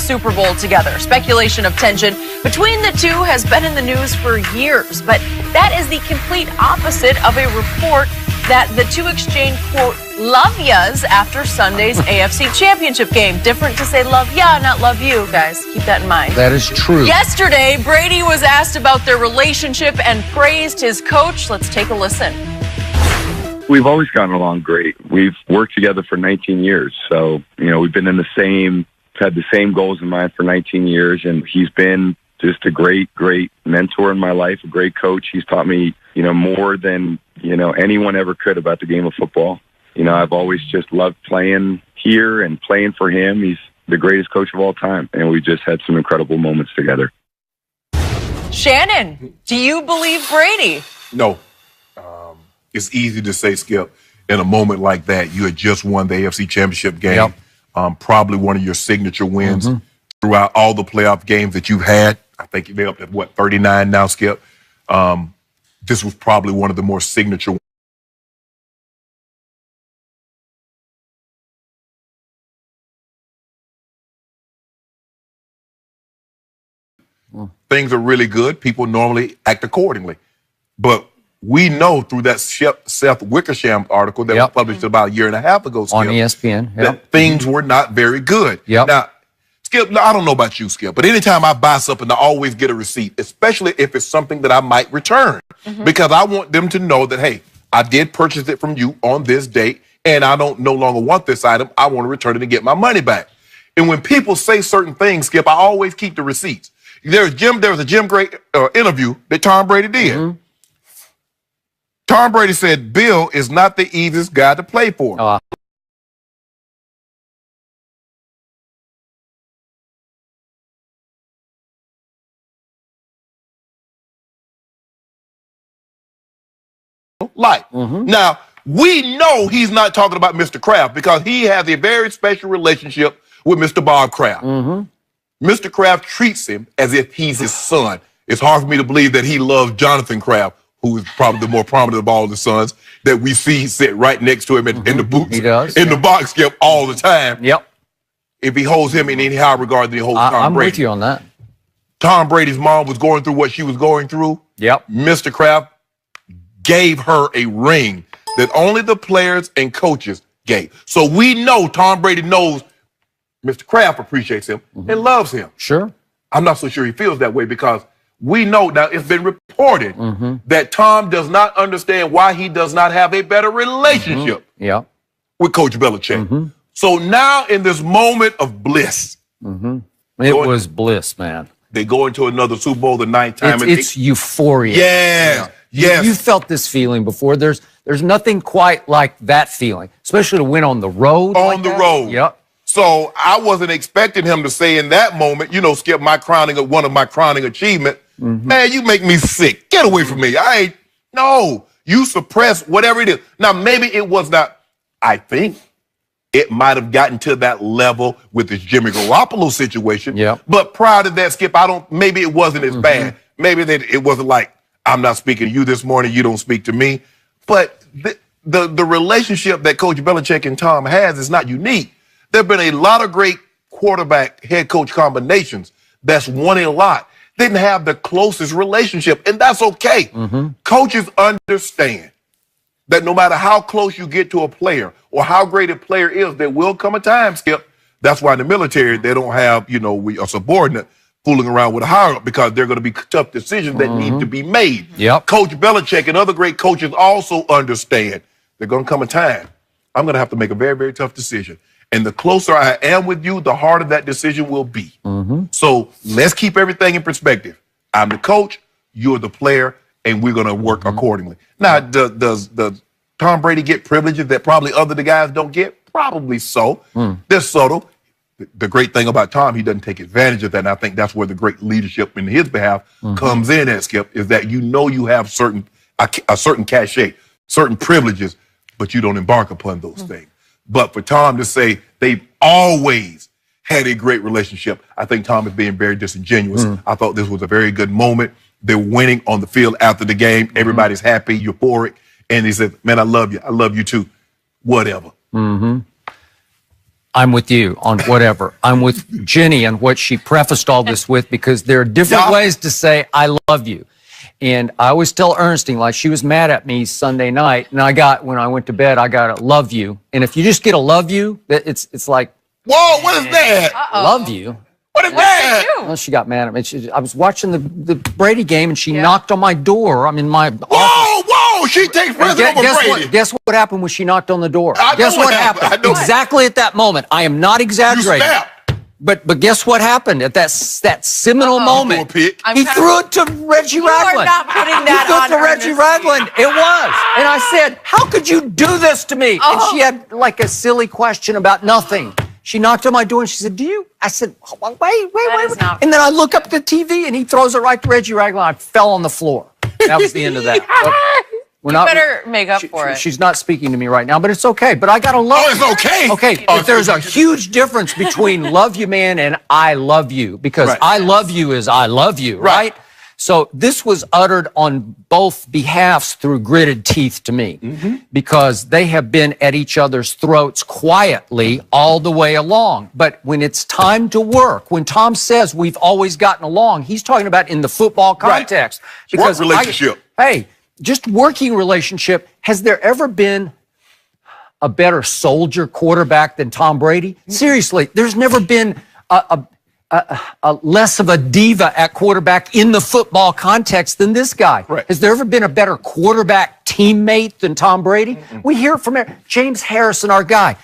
Super Bowl together. Speculation of tension between the two has been in the news for years, but that is the complete opposite of a report that the two exchanged, quote, love yas after Sunday's AFC Championship game. Different to say love ya, not love you, guys. Keep that in mind. That is true. Yesterday, Brady was asked about their relationship and praised his coach. Let's take a listen. We've always gotten along great. We've worked together for 19 years. So, we've been had the same goals in mind for 19 years. And he's been just a great, great mentor in my life, a great coach. He's taught me, more than, anyone ever could about the game of football. I've always just loved playing here and playing for him. He's the greatest coach of all time. And we just had some incredible moments together. Shannon, do you believe Brady? No. It's easy to say, Skip, in a moment like that, you had just won the AFC Championship game, probably one of your signature wins throughout all the playoff games that you've had. I think they're up at, 39 now, Skip? This was probably one of the more signature Things are really good. People normally act accordingly. But we know through that Seth Wickersham article that was published about a year and a half ago, Skip, on ESPN, that things were not very good. Yep. Now, Skip, I don't know about you, Skip, but anytime I buy something, I always get a receipt, especially if it's something that I might return, because I want them to know that, hey, I did purchase it from you on this date, and I don't no longer want this item. I want to return it and get my money back. And when people say certain things, Skip, I always keep the receipts. There was a Jim Gray interview that Tom Brady did. Tom Brady said, Bill is not the easiest guy to play for. Now, we know he's not talking about Mr. Kraft because he has a very special relationship with Mr. Bob Kraft. Mr. Kraft treats him as if he's his son. It's hard for me to believe that he loves Jonathan Kraft, who is probably the more prominent of all the sons that we see sit right next to him in the boots, the box, Skip, all the time. If he holds him in any higher regard than he holds Tom Brady. I'm with you on that. Tom Brady's mom was going through what she was going through. Mr. Kraft gave her a ring that only the players and coaches gave. So we know Tom Brady knows Mr. Kraft appreciates him and loves him. Sure. I'm not so sure he feels that way because we know now it's been reported that Tom does not understand why he does not have a better relationship with Coach Belichick. So now in this moment of bliss. It was bliss, man. They go into another Super Bowl the 9th time. It's euphoria. Yes. You felt this feeling before. There's nothing quite like that feeling, especially to win on the road. On the road. So I wasn't expecting him to say in that moment, Skip, one of my crowning achievement, man, you make me sick. Get away from me. No, you suppress whatever it is. Now, maybe it was not, I think it might have gotten to that level with this Jimmy Garoppolo situation. But prior to that, Skip, maybe it wasn't as bad. Maybe it wasn't like, I'm not speaking to you this morning, you don't speak to me. But the relationship that Coach Belichick and Tom has is not unique. There have been a lot of great quarterback head coach combinations that's won a lot. Didn't have the closest relationship, and that's okay. Coaches understand that no matter how close you get to a player or how great a player is, there will come a time, Skip. That's why in the military, they don't have, a subordinate fooling around with a higher up because they're going to be tough decisions that need to be made. Coach Belichick and other great coaches also understand there's going to come a time I'm going to have to make a very, very tough decision. And the closer I am with you, the harder that decision will be. So let's keep everything in perspective. I'm the coach, you're the player, and we're going to work accordingly. Now, does Tom Brady get privileges that probably other guys don't get? Probably so. They're subtle. The great thing about Tom, he doesn't take advantage of that, and I think that's where the great leadership in his behalf comes in at, Skip, is that you have a certain cachet, certain privileges, but you don't embark upon those things. But for Tom to say they've always had a great relationship, I think Tom is being very disingenuous. I thought this was a very good moment. They're winning on the field after the game. Everybody's happy, euphoric. And he said, man, I love you. I love you too. Whatever. I'm with you on whatever. I'm with Jenny on what she prefaced all this with, because there are different ways to say I love you. And I always tell Ernestine, like, she was mad at me Sunday night, and when I went to bed, I got a love you. And if you just get a love you, it's like, whoa, what is that? love you. What is that? Well, she got mad at me. I was watching the Brady game, and she knocked on my door. I'm in my office. Whoa, she takes precedent over Brady. Guess what happened when she knocked on the door? Guess what happened? Exactly at that moment. I am not exaggerating. You snapped. But guess what happened at that seminal moment? He threw it to Reggie Ragland. You are not putting that He threw it to Reggie Ragland. It was. And I said, how could you do this to me? And she had like a silly question about nothing. She knocked on my door and she said, I said, wait. And then I look up at the TV and he throws it right to Reggie Ragland. I fell on the floor. That was the end of that. You better make up for it. She's not speaking to me right now, but it's okay. But I got to love it's okay. Okay, but there's a huge difference between love you, man, and I love you. Because I love you is I love you, right? So this was uttered on both behalves through gritted teeth to me, because they have been at each other's throats quietly all the way along. But when it's time to work, when Tom says we've always gotten along, he's talking about in the football context. Because work relationship. Just working relationship. Has there ever been a better soldier quarterback than Tom Brady? Seriously, there's never been a less of a diva at quarterback in the football context than this guy. Has there ever been a better quarterback teammate than Tom Brady? We hear it from James Harrison, our guy.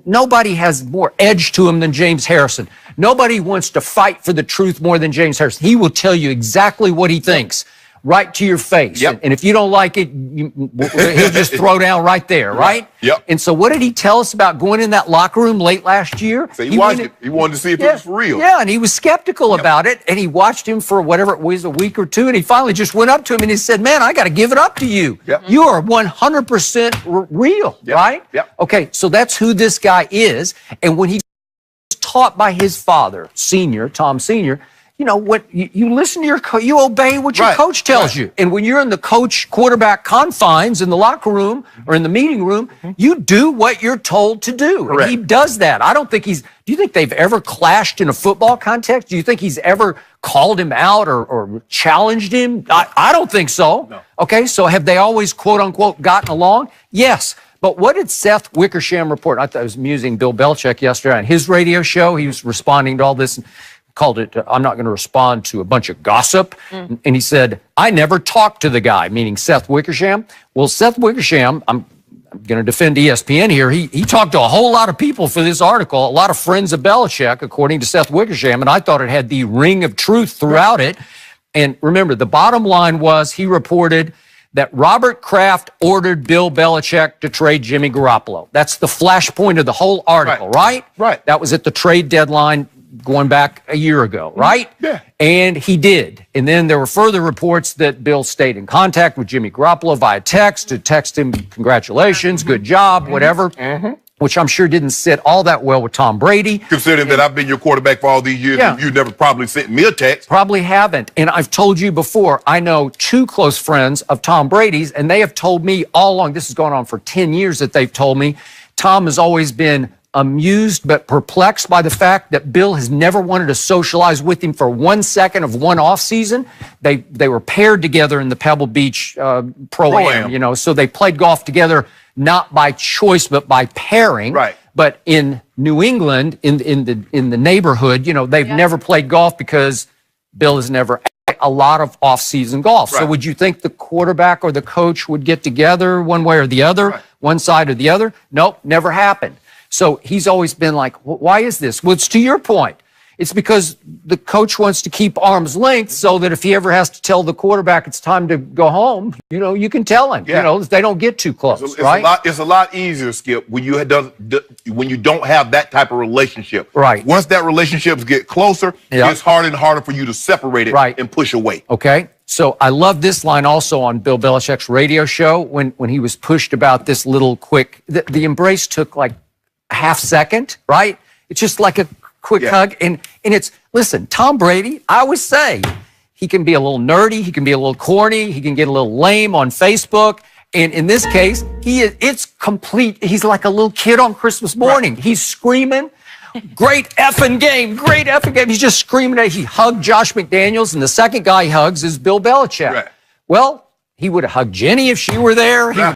Nobody has more edge to him than James Harrison. Nobody wants to fight for the truth more than James Harrison. He will tell you exactly what he thinks. Right to your face. And if you don't like it, he'll just throw down right there, right? And so what did he tell us about going in that locker room late last year? So he watched it. He wanted to see if it was for real. Yeah, and he was skeptical about it, and he watched him for whatever it was, a week or two, and he finally just went up to him and he said, man, I got to give it up to you. You are 100% real, right? Okay, so that's who this guy is. And when he was taught by his father, Tom Sr., you know, what you listen to you obey what your coach tells you. And when you're in the coach quarterback confines in the locker room or in the meeting room, you do what you're told to do. And he does that. I don't think do you think they've ever clashed in a football context? Do you think he's ever called him out or challenged him? I don't think so. No. Okay, so have they always, quote unquote, gotten along? Yes. But what did Seth Wickersham report? I thought I was amusing Bill Belichick yesterday on his radio show. He was responding to all this. Called it, I'm not going to respond to a bunch of gossip. And he said, I never talked to the guy, meaning Seth Wickersham. Well, Seth Wickersham, I'm going to defend ESPN here. He talked to a whole lot of people for this article, a lot of friends of Belichick, according to Seth Wickersham, and I thought it had the ring of truth throughout it. And remember, the bottom line was he reported that Robert Kraft ordered Bill Belichick to trade Jimmy Garoppolo. That's the flashpoint of the whole article, right? That was at the trade deadline going back a year ago, right? And he did. And then there were further reports that Bill stayed in contact with Jimmy Garoppolo via text to text him, congratulations, good job, whatever, which I'm sure didn't sit all that well with Tom Brady. Considering that I've been your quarterback for all these years, and you never probably sent me a text. Probably haven't. And I've told you before, I know two close friends of Tom Brady's, and they have told me all along, this has gone on for 10 years that they've told me, Tom has always been amused but perplexed by the fact that Bill has never wanted to socialize with him for 1 second of one off season. They were paired together in the Pebble Beach Pro-Am, you know, so they played golf together not by choice but by pairing. But in New England, in the neighborhood, you know, they've never played golf because Bill has never had a lot of off-season golf. So would you think the quarterback or the coach would get together one way or the other, one side or the other? Nope, never happened. So he's always been like, why is this? Well, it's to your point. It's because the coach wants to keep arm's length so that if he ever has to tell the quarterback it's time to go home, you know, you can tell him. You know, they don't get too close, right? It's a lot easier, Skip, when you don't have that type of relationship. Once that relationships get closer, it's harder and harder for you to separate it and push away. Okay. So I love this line also on Bill Belichick's radio show when he was pushed about this little quick, the embrace took like a half second, right? It's just like a quick hug. And it's, listen, Tom Brady, I always say, he can be a little nerdy, he can be a little corny, he can get a little lame on Facebook, And in this case, it's complete. He's like a little kid on Christmas morning. Right. He's screaming, great effing game, great effing game. He's just screaming at it. He hugged Josh McDaniels, and the second guy he hugs is Bill Belichick. Right. Well, he would have hugged Jenny if she were there. He